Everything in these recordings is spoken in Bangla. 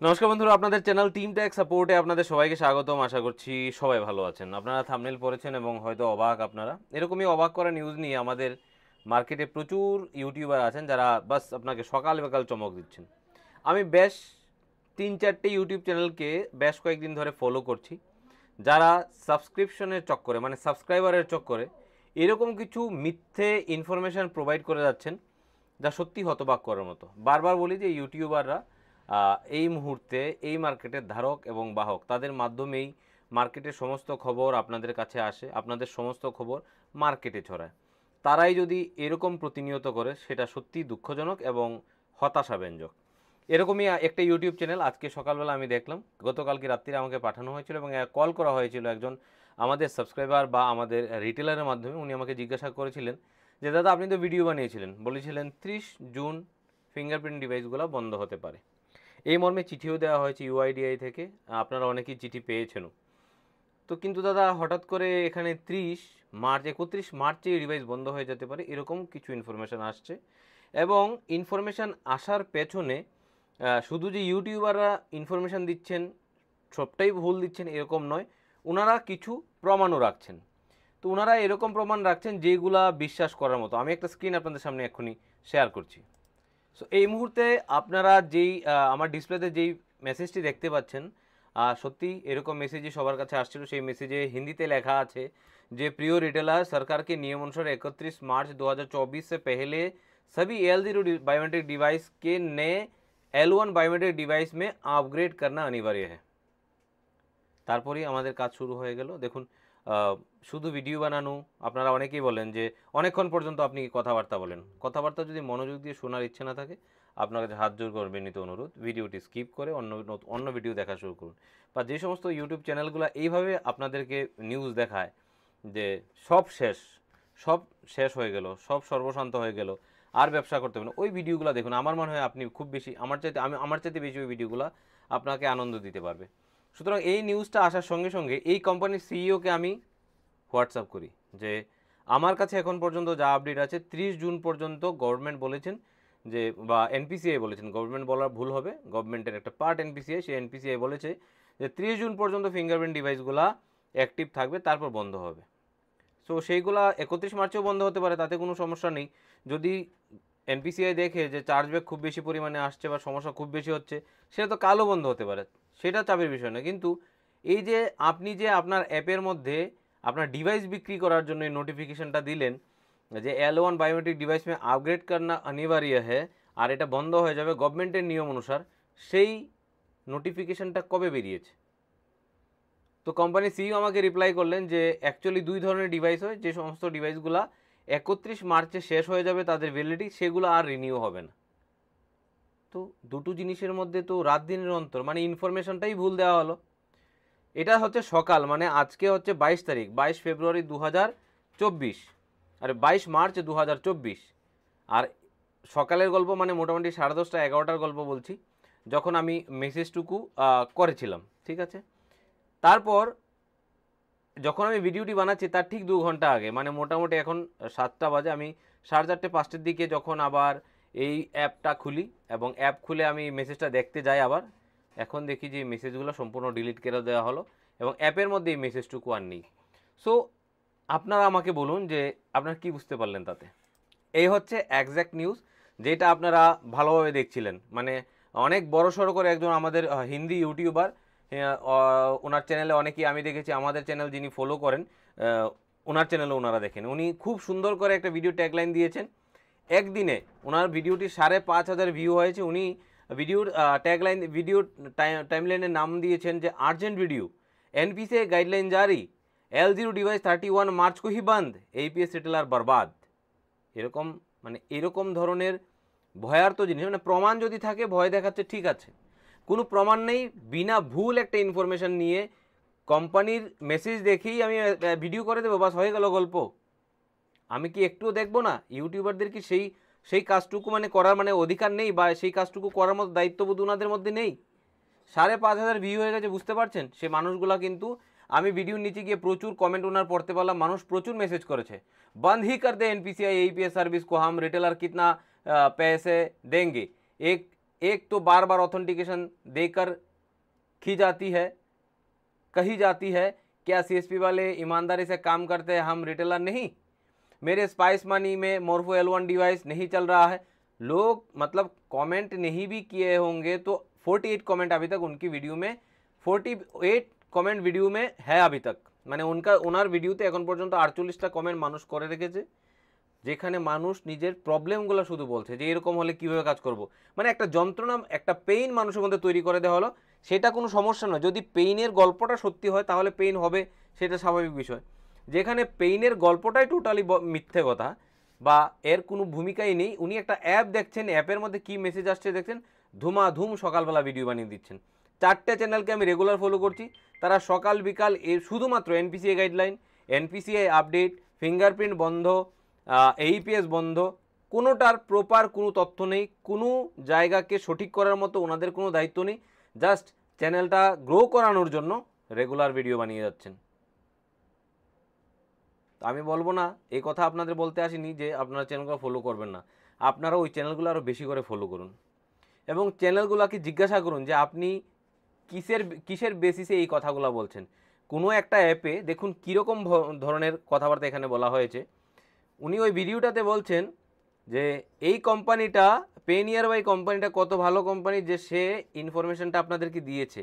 নমস্কার বন্ধুরা, আপনাদের চ্যানেল টিম ট্যাক সাপোর্টে আপনাদের সবাইকে স্বাগতম। আশা করছি সবাই ভালো আছেন। আপনারা থাম্বনেল পড়েছেন এবং হয়তো অবাক আপনারা। এরকমই অবাক করা নিউজ নিয়ে আমাদের মার্কেটে প্রচুর ইউটিউবার আছেন যারা বাস আপনাকে সকাল বিকাল চমক দিচ্ছেন। আমি বেশ 3-4টে ইউটিউব চ্যানেলকে বেশ কয়েকদিন ধরে ফলো করছি, যারা সাবস্ক্রিপশনের চক্করে মানে সাবস্ক্রাইবারের চক্করে এরকম কিছু মিথ্যে ইনফরমেশান প্রোভাইড করে যাচ্ছেন যা সত্যি হতবাক করার মতো। বারবার বলি যে ইউটিউবাররা এই মুহূর্তে এই মার্কেটের ধারক এবং বাহক, তাদের মাধ্যমেই মার্কেটের সমস্ত খবর আপনাদের কাছে আসে, আপনাদের সমস্ত খবর মার্কেটে ছড়ায়। তারাই যদি এরকম প্রতিনিয়ত করে সেটা সত্যি দুঃখজনক এবং হতাশাব্যঞ্জক। এরকমই একটা ইউটিউব চ্যানেল আজকে সকালবেলা আমি দেখলাম, গতকালকে রাত্রিরে আমাকে পাঠানো হয়েছিল এবং কল করা হয়েছিল একজন আমাদের সাবস্ক্রাইবার বা আমাদের রিটেলারের মাধ্যমে। উনি আমাকে জিজ্ঞাসা করেছিলেন যে দাদা, আপনি তো ভিডিও বানিয়েছিলেন, বলেছিলেন 30 জুন ফিঙ্গারপ্রিন্ট ডিভাইসগুলো বন্ধ হতে পারে। এই মর্মে চিঠিও দেওয়া হয়েছে ইউআইডিআই থেকে, আপনারা অনেকেই চিঠি পেয়েছেনও। তো কিন্তু দাদা হঠাৎ করে এখানে 31 মার্চে এই ডিভাইস বন্ধ হয়ে যেতে পারে এরকম কিছু ইনফরমেশান আসছে। এবং ইনফরমেশান আসার পেছনে শুধু যে ইউটিউবাররা ইনফরমেশান দিচ্ছেন সবটাই ভুল দিচ্ছেন এরকম নয়, ওনারা কিছু প্রমাণও রাখছেন। তো ওনারা এরকম প্রমাণ রাখছেন যেগুলা বিশ্বাস করার মতো। আমি একটা স্ক্রিন আপনাদের সামনে এক্ষুনি শেয়ার করছি। সো এই মুহূর্তে আপনারা যেই আমার ডিসপ্লেতে যেই মেসেজটি দেখতে পাচ্ছেন, সত্যি এরকম মেসেজই সবার কাছে আসছিল। সেই মেসেজে হিন্দিতে লেখা আছে যে প্रिय रिटेलर, सरकार के नियम अनुसार 31 मार्च 2024 से पहले सभी L0 बायोमेट्रिक डिवाइस के नए L1 बायोमेट्रिक डिवाइस में अपग्रेड करना अनिवार्य है। তারপরেই আমাদের কাজ শুরু হয়ে গেল। দেখুন, শুধু ভিডিও বানানো, আপনারা অনেকেই বলেন যে অনেকক্ষণ পর্যন্ত আপনি কথাবার্তা বলেন। কথাবার্তা যদি মনোযোগ দিয়ে শোনার ইচ্ছে না থাকে, আপনার কাছে হাত জোর করবে নিত অনুরোধ, ভিডিওটি স্কিপ করে অন্য ভিডিও দেখা শুরু করুন। বা যে সমস্ত ইউটিউব চ্যানেলগুলো এইভাবে আপনাদেরকে নিউজ দেখায় যে সব শেষ হয়ে গেল, সব সর্বশান্ত হয়ে গেল, আর ব্যবসা করতে হবে না, ওই ভিডিওগুলো দেখুন। আমার মনে হয় আপনি খুব বেশি আমার চাইতে বেশি ওই ভিডিওগুলো আপনাকে আনন্দ দিতে পারবে। সুতরাং এই নিউজটা আসার সঙ্গে সঙ্গে এই কোম্পানির সিইওকে আমি হোয়াটসঅ্যাপ করি যে আমার কাছে এখন পর্যন্ত যা আপডেট আছে 30 জুন পর্যন্ত গভর্নমেন্ট বলেছেন যে, বা এনপিসিআই বলেছেন, গভর্নমেন্ট বলার ভুল হবে, গভর্নমেন্টের একটা পার্ট এনপিসিআই, সেই এনপিসিআই বলেছে যে 30 জুন পর্যন্ত ফিঙ্গারপ্রিন্ট ডিভাইসগুলো অ্যাক্টিভ থাকবে, তারপর বন্ধ হবে। সো সেইগুলা 31 মার্চেও বন্ধ হতে পারে, তাতে কোনো সমস্যা নেই। যদি এনপিসিআই দেখে যে চার্জব্যাক খুব বেশি পরিমাণে আসছে বা সমস্যা খুব বেশি হচ্ছে, সেটা তো কালও বন্ধ হতে পারে, সেটা চাপের বিষয় না। কিন্তু এই যে আপনি যে আপনার অ্যাপের মধ্যে আপনার ডিভাইস বিক্রি করার জন্য এই নোটিফিকেশনটা দিলেন যে L1 বায়োমেট্রিক ডিভাইস में আপগ্রেড करना अनिवार्य है, আর এটা বন্ধ হয়ে যাবে গভর্নমেন্টের নিয়ম অনুসার, সেই নোটিফিকেশনটা কবে বেরিয়েছে? তো কোম্পানির সিইও আমাকে রিপ্লাই করলেন যে অ্যাকচুয়ালি দুই ধরনের ডিভাইস হয়, যে সমস্ত ডিভাইসগুলো 31 মার্চে শেষ হয়ে যাবে তাদের ভ্যালিডিটি, সেগুলো আর রিনিউ হবে না। তো দুটো জিনিসের মধ্যে তো রাত দিনের অন্তর, মানে ইনফরমেশনটাই ভুল দেওয়া হলো। এটা হচ্ছে সকাল, মানে আজকে হচ্ছে 22 তারিখ, 22 ফেব্রুয়ারি 2024, আর 22 মার্চ 2024। আর সকালের গল্প মানে মোটামুটি 10:30 11টার গল্প বলছি, যখন আমি মেসেজটুকু করেছিলাম, ঠিক আছে। তারপর যখন আমি ভিডিওটি বানাচ্ছি তার ঠিক 2 ঘন্টা আগে, মানে মোটামুটি এখন 7টা বাজে, আমি 4:30 5টার দিকে যখন আবার এই অ্যাপটা খুলি এবং অ্যাপ খুলে আমি মেসেজটা দেখতে যাই, আবার এখন দেখি যে মেসেজগুলো সম্পূর্ণ ডিলিট করে দেওয়া হলো এবং অ্যাপের মধ্যে এই মেসেজটুকু আর নেই। সো আপনারা আমাকে বলুন যে আপনারা কি বুঝতে পারলেন তাতে? এই হচ্ছে এক্স্যাক্ট নিউজ, যেটা আপনারা ভালোভাবে দেখছিলেন। মানে অনেক বড়সড় করে একজন আমাদের হিন্দি ইউটিউবার, ওনার চ্যানেলে অনেকেই আমি দেখেছি, আমাদের চ্যানেল যিনি ফলো করেন ওনার চ্যানেলে ওনারা দেখেন, উনি খুব সুন্দর করে একটা ভিডিও ট্যাগলাইন দিয়েছেন। একদিনে ওনার ভিডিওটি 5,500 ভিউ হয়েছে। উনি ভিডিওর ট্যাগলাইন, ভিডিওর টাইমলাইনের নাম দিয়েছেন যে আর্জেন্ট ভিডিও, एनपीसीआई गाइडलाइन जारी, L0 डिवाइस 31 मार्च को ही बंद, एपीएस रिटेलर बर्बाद। এরকম মানে এরকম ধরনের ভয়ার্ত জিনিস, মানে প্রমাণ যদি থাকে ভয় দেখাচ্ছে, ঠিক আছে, কোনো প্রমাণ নেই, বিনা ভুল একটা ইনফরমেশন নিয়ে কোম্পানির মেসেজ দেখেই আমি ভিডিও করে দেবো, বাস হয়ে গেল গল্প। আমি কি একটুও দেখবো না? ইউটিউবারদের কি সেই সেই কাজটুকু মানে করার মানে অধিকার নেই, বা সেই কাজটুকু করার মতো দায়িত্ববোধ ওনাদের মধ্যে নেই? 5,500 ভিউ হয়ে গেছে, বুঝতে পারছেন? সে মানুষগুলো কিন্তু, আমি ভিডিওর নিচে গিয়ে প্রচুর কমেন্ট ওনার পড়তে পারলাম, মানুষ প্রচুর মেসেজ করেছে, बंद ही कर दे एनपीसीआई एपीएस सर्विस को, हम रिटेलर कितना पैसे देंगे, एक एक तो बार बार ऑथेंटिकेशन देकर कही जाती है क्या सीएसपी वाले ईमानदारी से काम करते हैं, हम रिटेलर नहीं, मेरे स्पाइस मनी में मोर्फो L1 डिवाइस नहीं चल रहा है। लोग मतलब कमेंट नहीं भी किए होंगे तो 48 कमेंट अभी तक उनकी वीडियो में, 48 कमेंट वीडियो में है अभी तक, মানে ওনার ভিডিওতে এখন পর্যন্ত 48টা কমেন্ট মানুষ করে রেখেছে, যেখানে মানুষ নিজের প্রবলেমগুলো শুধু বলছে যে এরকম হলে কীভাবে কাজ করব, মানে একটা যন্ত্রণা, একটা পেইন মানুষের মধ্যে তৈরি করে দেওয়া হলো। সেটা কোনো সমস্যা নয়, যদি পেইনের গল্পটা সত্যি হয় তাহলে পেইন হবে, সেটা স্বাভাবিক বিষয়। যেখানে পেইনের গল্পটাই টোটালি মিথ্যে কথা বা এর কোনো ভূমিকাই নেই, উনি একটা অ্যাপ দেখছেন, অ্যাপের মধ্যে কী মেসেজ আসছে দেখছেন, ধুমাধুম সকালবেলা ভিডিও বানিয়ে দিচ্ছেন। 4টে চ্যানেলকে আমি রেগুলার ফলো করছি, তারা সকাল বিকাল শুধুমাত্র NPCI guideline, NPCI update, fingerprint বন্ধ, এইপিএস বন্ধ, কোনোটার প্রপার কোনো তথ্য নেই, কোনো জায়গাকে সঠিক করার মতো ওনাদের কোনো দায়িত্ব নেই, জাস্ট চ্যানেলটা গ্রো করানোর জন্য রেগুলার ভিডিও বানিয়ে যাচ্ছেন। আমি বলবো না, এই কথা আপনাদের বলতে আসিনি যে আপনারা চ্যানেলগুলো ফলো করবেন না, আপনারা ওই চ্যানেলগুলো আরও বেশি করে ফলো করুন এবং চ্যানেলগুলোকে জিজ্ঞাসা করুন যে আপনি কিসের বেসিসে এই কথাগুলো বলছেন। কোনো একটা অ্যাপে দেখুন কীরকম ধরনের কথাবার্তা এখানে বলা হয়েছে। উনি ওই ভিডিওটাতে বলছেন যে এই কোম্পানিটা পেনিয়ারবাই কোম্পানিটা কত ভালো কোম্পানি যে সে ইনফরমেশনটা আপনাদেরকে দিয়েছে।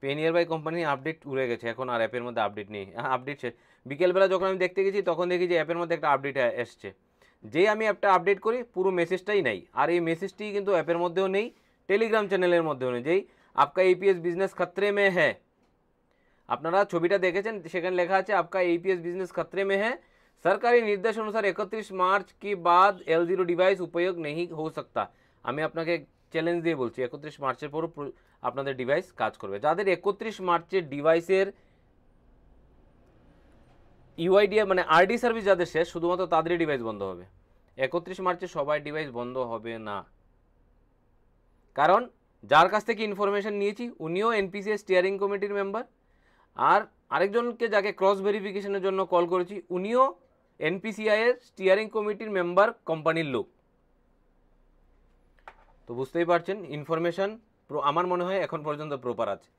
পেনিয়ারবাই কোম্পানি আপডেট উড়ে গেছে, এখন আর অ্যাপের মধ্যে আপডেট নেই, আপডেট শেষ। বিকেলবেলা যখন আমি দেখতে গেছি তখন দেখি যে অ্যাপের মধ্যে একটা আপডেট এসছে, যে আমি অ্যাপটা আপডেট করি পুরো মেসেজটাই নাই, আর এই মেসেজটি কিন্তু অ্যাপের মধ্যেও নেই, টেলিগ্রাম চ্যানেলের মধ্যেও নেই, যেই आपका एपीएस बिजनेस खतरे में है, আপনারা ছবিটা দেখেছেন, সেখানে লেখা আছে आपका एपीएस बिजनेस खतरे में है, सरकारी निर्देश अनुसार 31 मार्च के बाद L0 ডিভাইস उपयोग नहीं हो सकता। আমি আপনাকে চ্যালেঞ্জ দিয়ে বলছি 31 মার্চের পর আপনাদের ডিভাইস কাজ করবে। যাদের 31 মার্চের ডিভাইসের ইউআইডি মানে আরডি সার্ভিস যাদের শেষ, শুধুমাত্র তাদেরই ডিভাইস বন্ধ হবে। 31 মার্চে সবাই ডিভাইস বন্ধ হবে না, কারণ যার কাছ থেকে ইনফরমেশন নিয়েছি উনিও এনপিসিআই স্টিয়ারিং কমিটির মেম্বার, আর আরেকজনকে যাকে ক্রস ভেরিফিকেশনের জন্য কল করেছি উনিও এনপিসিআই এর স্টিয়ারিং কমিটির মেম্বার, কোম্পানির লোক। তো বুঝতেই পারছেন ইনফরমেশন আমার মনে হয় এখন পর্যন্ত প্রপার আছে।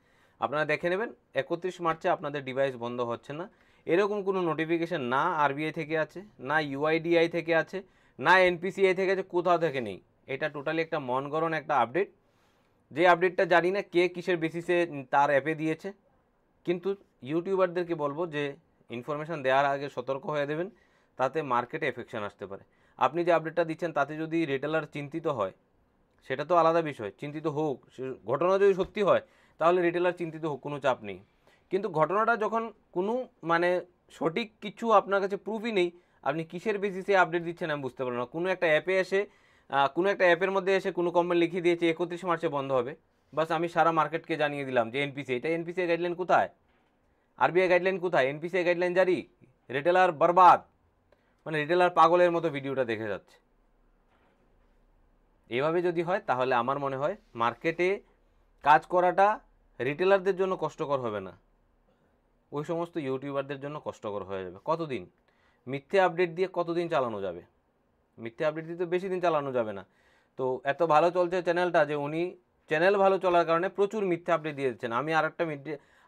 আপনারা দেখে নেবেন 31 মার্চে আপনাদের ডিভাইস বন্ধ হচ্ছে না, এরকম কোনো নোটিফিকেশন না আরবিআই থেকে আছে, না ইউআইডিআই থেকে আছে, না এনপিসিআই থেকে আছে, কোথাও থেকে নেই। এটা টোটালি একটা মন গড়ন একটা আপডেট, যে আপডেটটা জানি না কে কিসের বেসিসে তার অ্যাপে দিয়েছে, কিন্তু ইউটিউবারদেরকে বলবো যে ইনফরমেশান দেওয়ার আগে সতর্ক হয়ে দেবেন, তাতে মার্কেটে এফেকশন আসতে পারে। আপনি যে আপডেটটা দিচ্ছেন তাতে যদি রিটেলার চিন্তিত হয় সেটা তো আলাদা বিষয়, চিন্তিত হোক, ঘটনা যদি সত্যি হয় তাহলে রিটেলার চিন্তিত হোক, কোনো চাপ নেই। কিন্তু ঘটনাটা যখন কোনো মানে সঠিক কিছু আপনার কাছে প্রুফই নেই, আপনি কিসের বেসিসে আপডেট দিচ্ছেন আমি বুঝতে পারলাম না। কোনো একটা অ্যাপে এসে কোনো একটা অ্যাপের মধ্যে এসে কোনো কোম্পানি লিখিয়ে দিয়েছে 31 মার্চে বন্ধ হবে, বাস আমি সারা মার্কেটকে জানিয়ে দিলাম যে এনপিসিআই, এটা এনপিসিআই গাইডলাইন কোথায়, আরবিআই গাইডলাইন কোথায়, এনপিসিআই গাইডলাইন জারি, রিটেলার বরবাদ, মানে রিটেলার পাগলের মতো ভিডিওটা দেখে যাচ্ছে। এভাবে যদি হয় তাহলে আমার মনে হয় মার্কেটে কাজ করাটা রিটেলারদের জন্য কষ্টকর হবে না, ওই সমস্ত ইউটিউবারদের জন্য কষ্টকর হয়ে যাবে। কতদিন মিথ্যে আপডেট দিয়ে কতদিন চালানো যাবে? মিথ্যে আপডেট দিয়ে তো বেশি দিন চালানো যাবে না। তো এত ভালো চলছে চ্যানেলটা যে উনি চ্যানেল ভালো চলার কারণে প্রচুর মিথ্যে আপডেট দিয়ে দিচ্ছেন। আমি আর একটা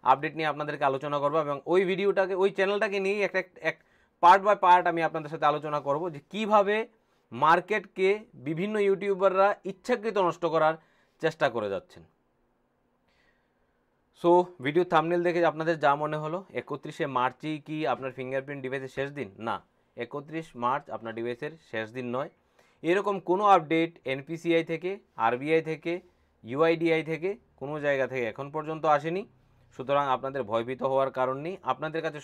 আপডেট নিয়ে আপনাদেরকে আলোচনা করবো এবং ওই ভিডিওটাকে ওই চ্যানেলটাকে নিয়েই এক পার্ট বাই পার্ট আমি আপনাদের সাথে আলোচনা করব যে কীভাবে মার্কেটকে বিভিন্ন ইউটিউবাররা ইচ্ছাকৃত নষ্ট করার চেষ্টা করে যাচ্ছেন। সো ভিডিও থাম্বনেল দেখে আপনাদের যা মনে হলো 31শে মার্চই কি আপনার ফিঙ্গারপ্রিন্ট ডিভাইসের শেষ দিন? না, 31 মার্চ আপনার ডিভাইসের শেষ দিন নয়। এরকম কোনো আপডেট এনপিসিআই থেকে, আরবিআই থেকে, ইউআইডিআই থেকে কোনো জায়গা থেকে এখন পর্যন্ত আসেনি। সুতরাং আপনাদের ভয়ভীত হওয়ার কারণ নেই, আপনাদের কাছে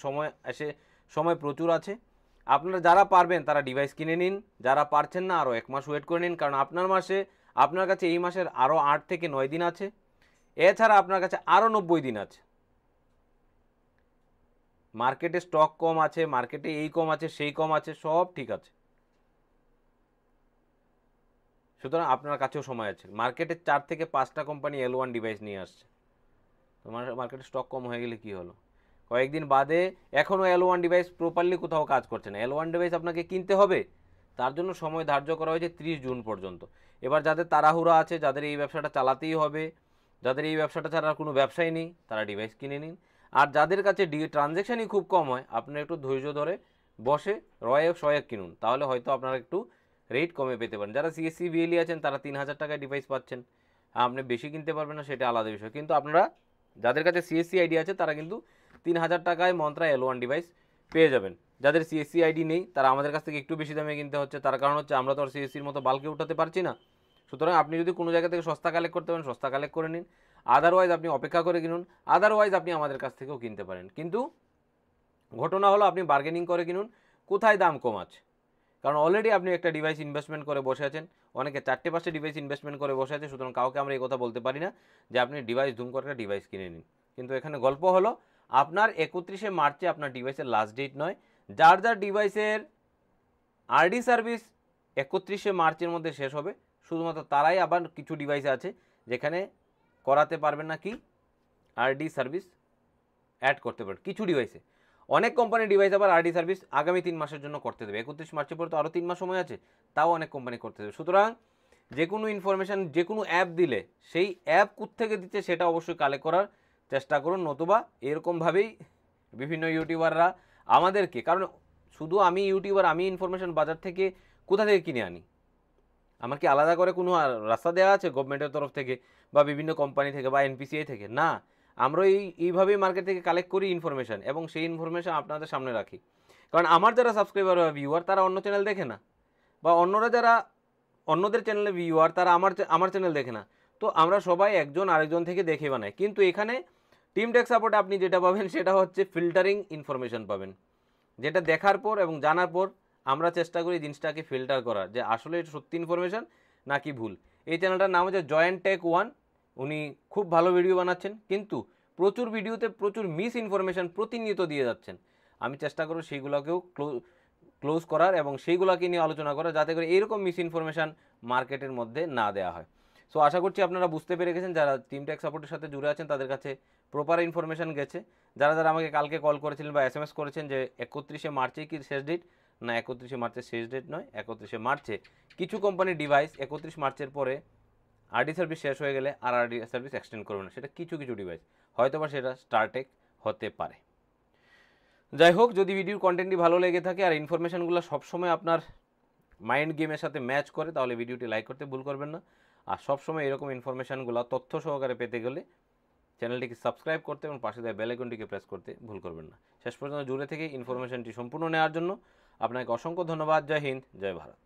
সময় প্রচুর আছে। আপনারা যারা পারবেন তারা ডিভাইস কিনে নিন, যারা পারছেন না আরও 1 মাস ওয়েট করে নিন, কারণ আপনার কাছে এই মাসের আরও 8 থেকে 9 দিন আছে, এছাড়া আপনার কাছে আরও 90 দিন আছে। মার্কেটে স্টক কম আছে, মার্কেটে এই কম আছে, সেই কম আছে, সব ঠিক আছে। সুতরাং আপনার কাছেও সময় আছে। মার্কেটে 4 থেকে 5টা কোম্পানি L1 ডিভাইস নিয়ে আসছে, তোমার মার্কেটে স্টক কম হয়ে গেলে কি হলো? কয়েকদিন বাদে এখনও L1 ডিভাইস প্রপারলি কোথাও কাজ করছে না, L1 ডিভাইস আপনাকে কিনতে হবে, তার জন্য সময় ধার্য করা হয়েছে 30 জুন পর্যন্ত। এবার যাদের তাড়াহুড়া আছে, যাদের এই ব্যবসাটা চালাতেই হবে, যাদের এই ব্যবসাটা ছাড়া আর কোনো ব্যবসাই নেই, তারা ডিভাইস কিনে নিন। আর যাদের কাছে ট্রানজ্যাকশানই খুব কম হয়, আপনারা একটু ধৈর্য ধরে বসে রয়েক শয়েক কিনুন, তাহলে হয়তো আপনারা একটু রেট কমে পেতে পারেন। যারা সিএসসি বিএলই আছেন তারা 3000 টাকায় ডিভাইস পাচ্ছেন, আপনি বেশি কিনতে পারবেন না, সেটা আলাদা বিষয়। কিন্তু আপনারা যাদের কাছে সিএসসি আইডি আছে তারা কিন্তু 3000 টাকায় মন্ত্রা L1 ডিভাইস পেয়ে যাবেন। যাদের সিএসসি আইডি নেই তারা আমাদের কাছ থেকে একটু বেশি দামে কিনতে হচ্ছে, তার কারণ হচ্ছে আমরা তো আর সিএসসির মতো বাল্কে উঠাতে পারছি না। সুতরাং আপনি যদি কোনো জায়গা থেকে সস্তা কালেক্ট করতে পারেন, সস্তা কালেক্ট করে নিন, আদারওয়াইজ আপনি অপেক্ষা করে কিনুন, আদারওয়াইজ আপনি আমাদের কাছ থেকেও কিনতে পারেন। কিন্তু ঘটনা হলো আপনি বার্গেনিং করে কিনুন, কোথায় দাম কম আছে। কারণ অলরেডি আপনি একটা ডিভাইস ইনভেস্টমেন্ট করে বসে আছেন, অনেকে 4টে-5টে ডিভাইস ইনভেস্টমেন্ট করে বসে আছে, সুতরাং কাউকে আমরা এই কথা বলতে পারি না যে আপনি ডিভাইস ধুম করে ডিভাইস কিনে নিন। কিন্তু এখানে গল্প হলো আপনার 31শে মার্চে আপনার ডিভাইসের লাস্ট ডেট নয়। যার যার ডিভাইসের আরডি সার্ভিস 31শে মার্চের মধ্যে শেষ হবে, শুধুমাত্র তারাই আবার কিছু ডিভাইস আছে যেখানে করাতে পারবেন না কি আরডি সার্ভিস অ্যাড করতে পারবেন কিছু ডিভাইসে। অনেক কোম্পানির ডিভাইস আবার আরডি সার্ভিস আগামী 3 মাসের জন্য করতে দেবে। 31 মার্চের পরে তো আরও 3 মাস সময় আছে, তাও অনেক কোম্পানি করতে দেবে। সুতরাং যে কোনো ইনফরমেশান, যে কোনো অ্যাপ দিলে সেই অ্যাপ কোত্থেকে দিচ্ছে সেটা অবশ্যই কালেক্ট করার চেষ্টা করুন, নতুবা এরকমভাবেই বিভিন্ন ইউটিউবাররা আমাদেরকে, কারণ শুধু আমি ইউটিউবার, আমি ইনফরমেশান বাজার থেকে কোথা থেকে কিনে আনি? আমার কি আলাদা করে কোনো রাস্তা দেওয়া আছে গভর্নমেন্টের তরফ থেকে বা বিভিন্ন কোম্পানি থেকে বা এনপিসিআই থেকে? না, আমরা এইভাবেই মার্কেট থেকে কালেক্ট করি ইনফরমেশান এবং সেই ইনফরমেশান আপনাদের সামনে রাখি। কারণ আমার যারা সাবস্ক্রাইবার বা ভিউয়ার তারা অন্য চ্যানেল দেখে না, বা অন্যরা যারা অন্যদের চ্যানেলে ভিউয়ার তারা আমার চ্যানেল দেখে না। তো আমরা সবাই একজন আরেকজন থেকে দেখে বানাই। কিন্তু এখানে টিম টেক সাপোর্টে আপনি যেটা পাবেন সেটা হচ্ছে ফিল্টারিং ইনফরমেশান পাবেন, যেটা দেখার পর এবং জানার পর আমরা চেষ্টা করি জিনিসটাকে ফিল্টার করার, যে আসলে এটা সত্যি ইনফরমেশান নাকি ভুল। এই চ্যানেলটার নাম হচ্ছে জয়েন্ট টেক ওয়ান। উনি খুব ভালো ভিডিও বানাচ্ছেন, কিন্তু প্রচুর ভিডিওতে প্রচুর মিস ইনফরমেশান প্রতিনিয়ত দিয়ে যাচ্ছেন। আমি চেষ্টা করব সেইগুলোকেও ক্লোজ করার এবং সেইগুলোকে নিয়ে আলোচনা করা, যাতে করে এইরকম মিস ইনফরমেশান মার্কেটের মধ্যে না দেওয়া হয়। সো আশা করছি আপনারা বুঝতে পেরে গেছেন, যারা টিম টেক সাপোর্টের সাথে জুড়ে আছেন তাদের কাছে প্রপার ইনফরমেশান গেছে। যারা যারা আমাকে কালকে কল করেছিলেন বা এসএমএস করেছেন যে 31শে মার্চে কি শেষ ডেট, না 31শে মার্চের শেষ ডেট নয়, 31শে মার্চে কিছু কোম্পানির ডিভাইস 31 মার্চের পরে আরডি সার্ভিস শেষ হয়ে গেলে আর আরডি সার্ভিস এক্সটেন্ড করবে না, সেটা কিছু কিছু ডিভাইস, হয়তো বা সেটা স্টারটেক হতে পারে। যাই হোক, যদি ভিডিওর কন্টেন্টটি ভালো লেগে থাকে আর ইনফরমেশানগুলো সবসময় আপনার মাইন্ড গেমের সাথে ম্যাচ করে, তাহলে ভিডিওটি লাইক করতে ভুল করবেন না। আর সবসময় এরকম ইনফরমেশানগুলো তথ্য সহকারে পেতে গেলে চ্যানেলটিকে সাবস্ক্রাইব করতে এবং পাশে দেওয়া বেল আইকনটিকে প্রেস করতে ভুল করবেন না। শেষ পর্যন্ত জুড়ে থেকে ইনফরমেশানটি সম্পূর্ণ নেওয়ার জন্য আপনাকে অসংখ্য ধন্যবাদ। জয় হিন্দ, জয় ভারত।